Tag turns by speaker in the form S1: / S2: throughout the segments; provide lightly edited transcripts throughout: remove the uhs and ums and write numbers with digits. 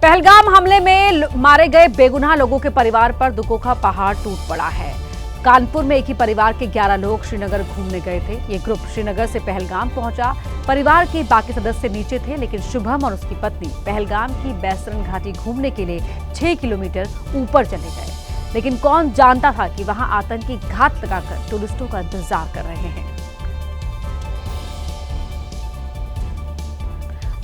S1: पहलगाम हमले में मारे गए बेगुनाह लोगों के परिवार पर दुखों का पहाड़ टूट पड़ा है। कानपुर में एक ही परिवार के 11 लोग श्रीनगर घूमने गए थे। ये ग्रुप श्रीनगर से पहलगाम पहुंचा। परिवार के बाकी सदस्य नीचे थे, लेकिन शुभम और उसकी पत्नी पहलगाम की बैसरन घाटी घूमने के लिए 6 किलोमीटर ऊपर चले गए। लेकिन कौन जानता था कि वहां आतंकी घात लगाकर टूरिस्टों का इंतजार कर रहे हैं।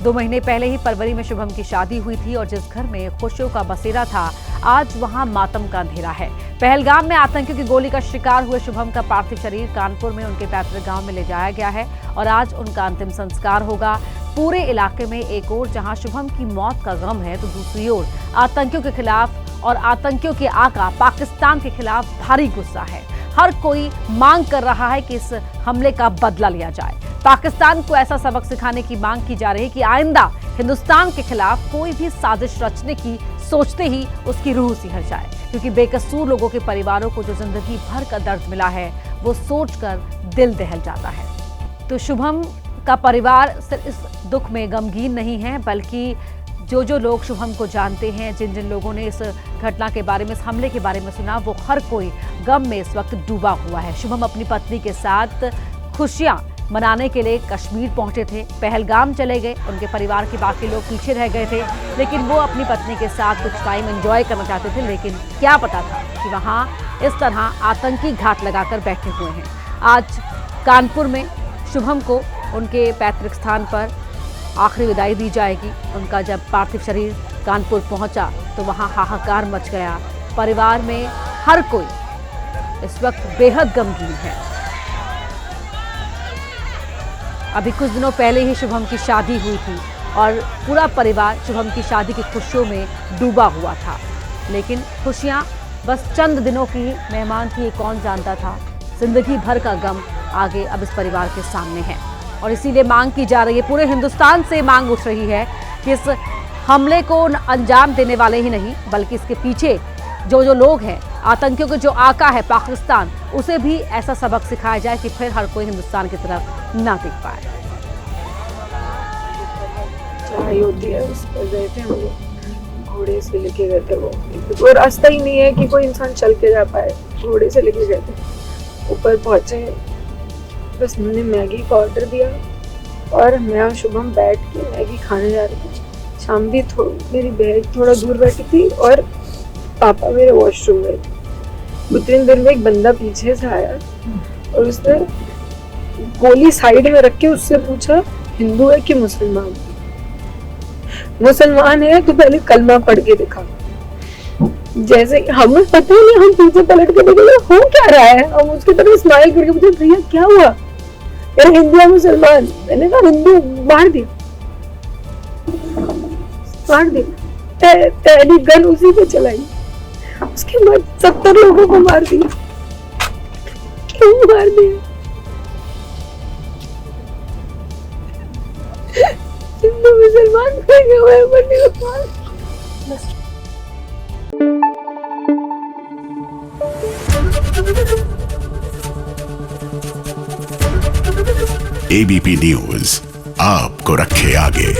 S1: 2 महीने पहले ही फरवरी में शुभम की शादी हुई थी और जिस घर में खुशियों का बसेरा था, आज वहां मातम का अंधेरा है। पहलगाम में आतंकियों की गोली का शिकार हुए शुभम का पार्थिव शरीर कानपुर में उनके पैतृक गांव में ले जाया गया है और आज उनका अंतिम संस्कार होगा। पूरे इलाके में एक ओर जहां शुभम की मौत का गम है, तो दूसरी ओर आतंकियों के खिलाफ और आतंकियों के आका पाकिस्तान के खिलाफ भारी गुस्सा है। हर कोई मांग कर रहा है कि इस हमले का बदला लिया जाए। पाकिस्तान को ऐसा सबक सिखाने की मांग की जा रही है कि आइंदा हिंदुस्तान के खिलाफ कोई भी साजिश रचने की सोचते ही उसकी रूह सिहर जाए, क्योंकि बेकसूर लोगों के परिवारों को जो जिंदगी भर का दर्द मिला है, वो सोचकर दिल दहल जाता है। तो शुभम का परिवार सिर्फ इस दुख में गमगीन नहीं है, बल्कि जो लोग शुभम को जानते हैं, जिन लोगों ने इस घटना के बारे में, इस हमले के बारे में सुना, वो हर कोई गम में इस वक्त डूबा हुआ है। शुभम अपनी पत्नी के साथ खुशियां मनाने के लिए कश्मीर पहुंचे थे, पहलगाम चले गए। उनके परिवार के बाकी लोग पीछे रह गए थे, लेकिन वो अपनी पत्नी के साथ कुछ टाइम एंजॉय करना चाहते थे। लेकिन क्या पता था कि वहां इस तरह आतंकी घात लगाकर बैठे हुए हैं। आज कानपुर में शुभम को उनके पैतृक स्थान पर आखिरी विदाई दी जाएगी। उनका जब पार्थिव शरीर कानपुर पहुंचा तो वहां हाहाकार मच गया। परिवार में हर कोई इस वक्त बेहद गमगीन है। अभी कुछ दिनों पहले ही शुभम की शादी हुई थी और पूरा परिवार शुभम की शादी की खुशियों में डूबा हुआ था। लेकिन खुशियां बस चंद दिनों की मेहमान थी, ये कौन जानता था। जिंदगी भर का गम आगे अब इस परिवार के सामने है और इसीलिए मांग की जा रही है, पूरे हिंदुस्तान से मांग उठ रही है कि इस हमले को अंजाम देने वाले ही नहीं, बल्कि इसके पीछे जो लोग हैं, आतंकियों के जो आका है पाकिस्तान, उसे भी ऐसा सबक सिखाया जाए कि फिर हर कोई हिंदुस्तान की तरफ ना देख पाए।
S2: चढ़ाई होती है, उस पर गए थे हम लोग, घोड़े से लेके गए थे। वो रास्ता ही नहीं है कि कोई इंसान चल के जा पाए, घोड़े से लेके गए थे। ऊपर पहुंचे, बस मैंने मैगी का ऑर्डर दिया और मैं और शुभम बैठ के मैगी खाने जा रहे थे। शाम भी मेरी बहन थोड़ा दूर बैठी थी और पापा मेरे वॉशरूम गए थे। उतनी देर में एक बंदा पीछे से आया और उसने गोली साइड में रख के उससे पूछा, हिंदू है कि मुसलमान? मुसलमान है तो पहले कलमा पढ़ के दिखा। जैसे हमें पता ही नहीं, हम पीछे पलट के देखे हो क्या रहा है। हम उसकी तरफ स्माइल करके पूछे, भैया क्या हुआ? यार हिंदू है मुसलमान? मैंने कहा हिंदू। मार दिया, मार दिया। पहली गन उसी पे चलाई, उसके बाद 70 लोगों को मार दिया। क्यों मार दिया? हिंदू मुसलमान फेंके हुए बंदे को मार।
S3: एबीपी न्यूज आपको रखे आगे।